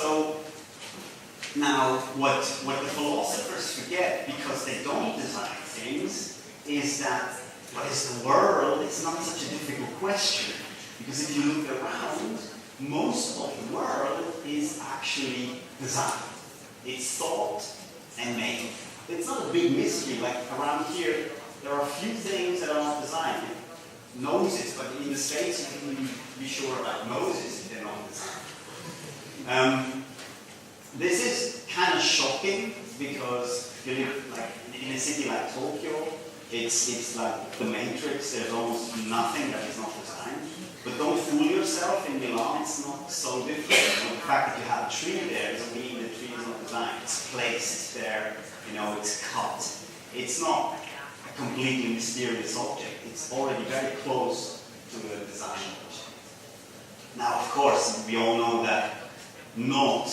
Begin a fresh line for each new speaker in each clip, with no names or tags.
So now what the philosophers forget, because they don't design things, is that what is the world? It's not such a difficult question. Because if you look around, most of the world is actually designed. It's thought and made. It's not a big mystery. Like around here, there are a few things that are not designed. Noses, but in the States you can be sure about noses if they're not designed. This is kind of shocking because you live like in a city like Tokyo, it's like the Matrix. There's almost nothing that is not designed. But don't fool yourself, in Milan it's not so different. The fact that you have a tree there doesn't mean the tree is not designed. It's placed there, it's cut. It's not a completely mysterious object. It's already very close to a design object. Now, of course, we all know that not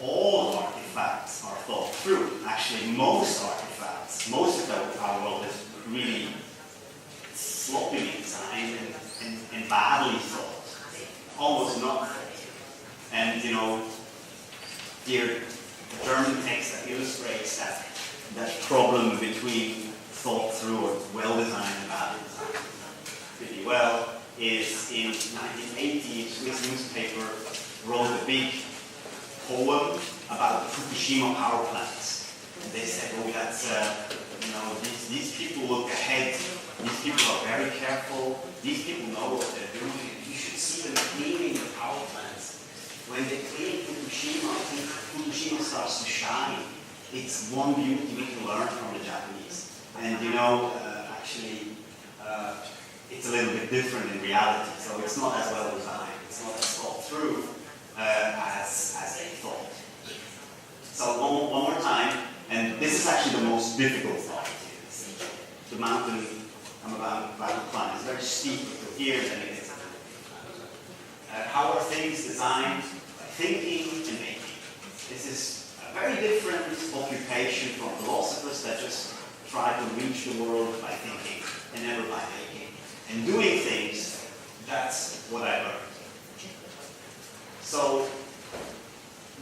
all artifacts are thought through. Actually, most artifacts, most of our world is really sloppily designed and badly thought, almost not thought. And here, a German text that illustrates that problem between thought through or well designed and badly designed pretty well is in 1980, a Swiss newspaper wrote a big poem about the Fukushima power plants. And they said, oh, that's, these people look ahead. These people are very careful. These people know what they're doing. You should see them cleaning the power plants. When they clean Fukushima starts to shine. It's one beauty we can learn from the Japanese. And actually, it's a little bit different in reality. So it's not as well designed. It's not as thought through as they thought. So one more time, and this is actually the most difficult part. The mountain I'm about to climb is very steep, but here then it is. How are things designed? By thinking and making. This is a very different occupation from philosophers that just try to reach the world by thinking and never by making. And doing things, that's what I learned. So,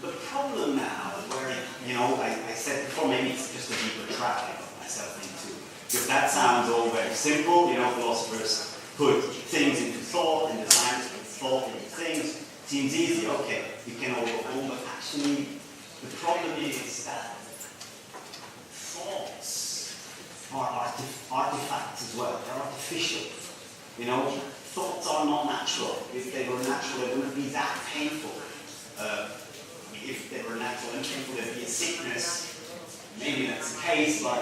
the problem now, where, I said before, maybe it's just a deeper trap I got myself into. If that sounds all very simple, philosophers put things into thought and designers put thought into things. Seems easy, okay, you can overcome, but actually the problem is that thoughts are artifacts as well. They're artificial. Thoughts are not natural. If they were natural, they wouldn't be that painful. If they were natural and painful, there'd be a sickness. Maybe that's the case, but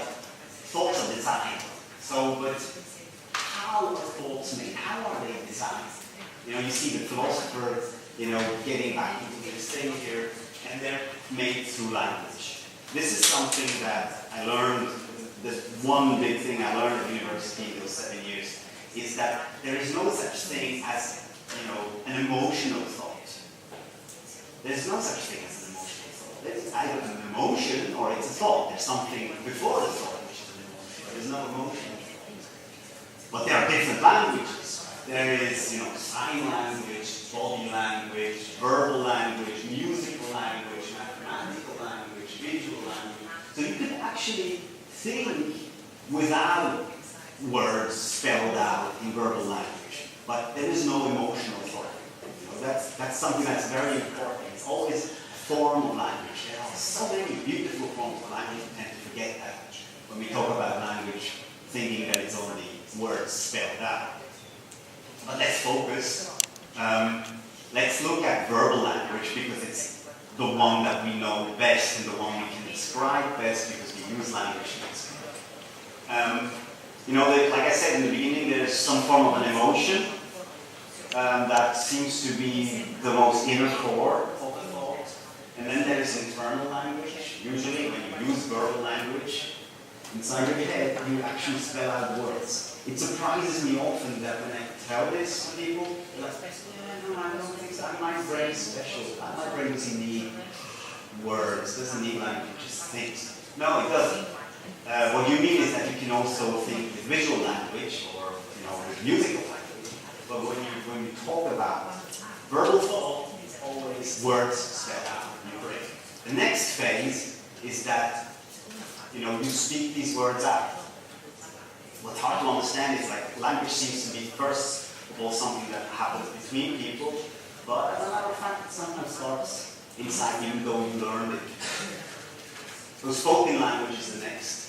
thoughts are designed. But how are thoughts made? How are they designed? You see the philosopher, getting back into this thing here, and they're made through language. This is something that I learned, the one big thing I learned at university in those 7 years, is that there is no such thing as, an emotional thought. There's no such thing as an emotional thought. It's either an emotion or it's a thought. There's something before the thought, which is an emotion. There's no emotion. But there are different languages. There is, sign language, body language, verbal language, musical language, mathematical language, visual language. So you can actually think without words spelled out in verbal language. But there is no emotional thought. That's something that's very important. It's always a form of language. There are so many beautiful forms of language, we tend to forget that when we talk about language, thinking that it's only words spelled out. But let's focus. Let's look at verbal language because it's the one that we know best and the one we can describe best because we use language to describe. Like I said in the beginning, there's some form of an emotion that seems to be the most inner core of the thought. And then there's internal language. Usually when you use verbal language, inside your head, you actually spell out words. It surprises me often that when I tell this to people, they're like, yeah, no, I don't think so. My brain's special. My brain doesn't need words, doesn't need language, just thinks. No, it doesn't. What you mean is that you can also think with visual language or with musical language. But when you talk about verbal thought, it's always words spelled out. The next phase is that you speak these words out. What's hard to understand is like language seems to be first of all something that happens between people, but as a matter of fact it sometimes starts inside even though you learned it. So spoken language is the next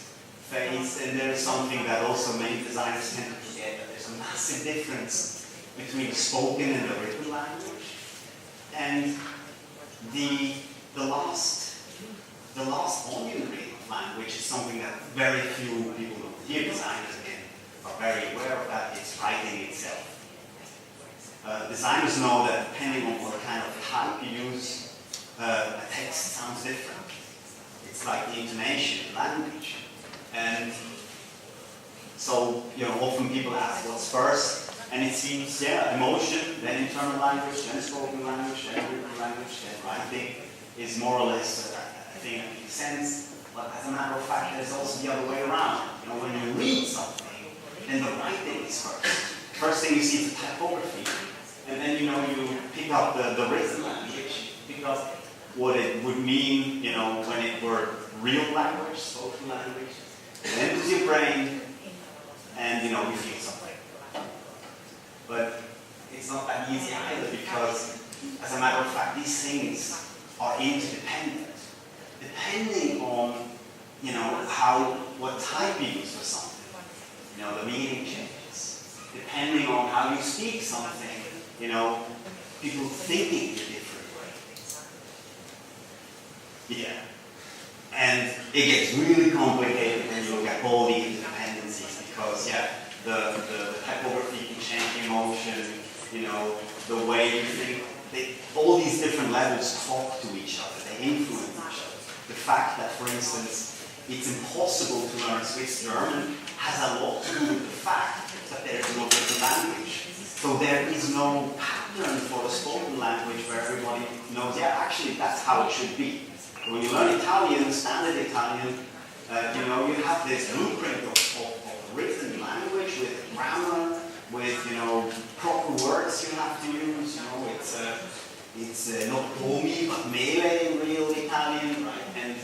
phase, and there is something that also many designers tend to forget, that there's a massive difference between the spoken and the written language. And the last volume of language is something that very few people know. Here designers again are very aware of that. It's writing itself. Designers know that depending on what kind of type you use, a text sounds different. It's like the intonation, language. And so, often people ask what's first, and it seems, emotion, then internal language, then spoken language, then written language, then writing is more or less a thing that makes sense. But as a matter of fact, there's also the other way around. When you read something, then the writing is first. First thing you see is the typography, and then you pick up the written language, pick up what it would mean, when it were real language, spoken language. It enters your brain, and you feel something. But it's not that easy either, because as a matter of fact, these things are interdependent. Depending on, what type you use for something, the meaning changes. Depending on how you speak something, people thinking in a different way. Yeah. And it gets really complicated when you look at all the interdependencies, because, the typography can change emotion, the way you think. All these different levels talk to each other, they influence each other. The fact that, for instance, it's impossible to learn Swiss German has a lot to do with the fact that there is no written language. So there is no pattern for the spoken language where everybody knows, actually that's how it should be. When you learn Italian, standard Italian, you have this blueprint of written language with grammar, with proper words you have to use. It's not come but mele in real Italian, right?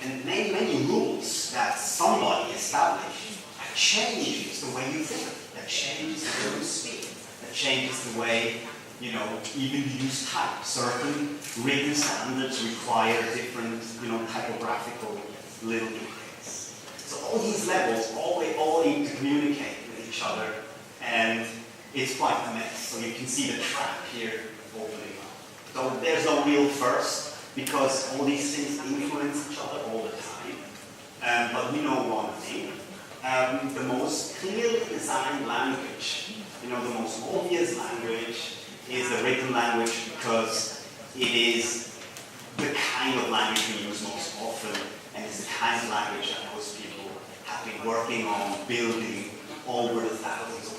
And many rules that somebody established that changes the way you think, that changes the way you speak, that changes the way even use type. Certain written standards require different typographical little details. So all these levels all need to communicate with each other, and it's quite a mess. So you can see the track here opening up. So there's no real first, because all these things influence each other all the time. But we know one thing. The most clearly designed language, the most obvious language, is the written language, because it is the kind of language we use most often, and it's the kind of language that most people have been working on building over the thousands of